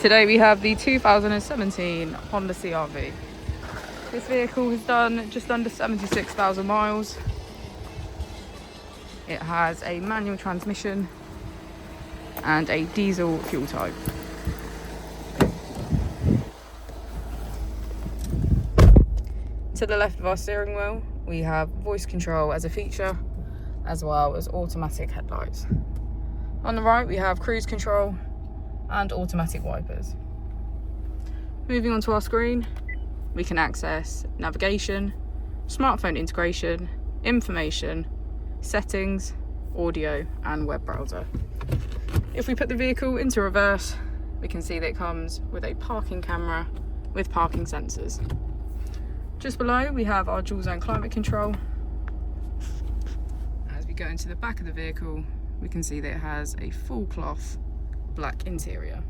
Today we have the 2017 Honda CR-V. This vehicle has done just under 76,000 miles. It has a manual transmission and a diesel fuel type. To the left of our steering wheel, we have voice control as a feature, as well as automatic headlights. On the right, we have cruise control and automatic wipers. Moving on to our screen, we can access navigation, smartphone integration, information, settings, audio and web browser. If we put the vehicle into reverse, we can see that it comes with a parking camera with parking sensors. Just below we have our dual zone climate control. As we go into the back of the vehicle, we can see that it has a full cloth black interior.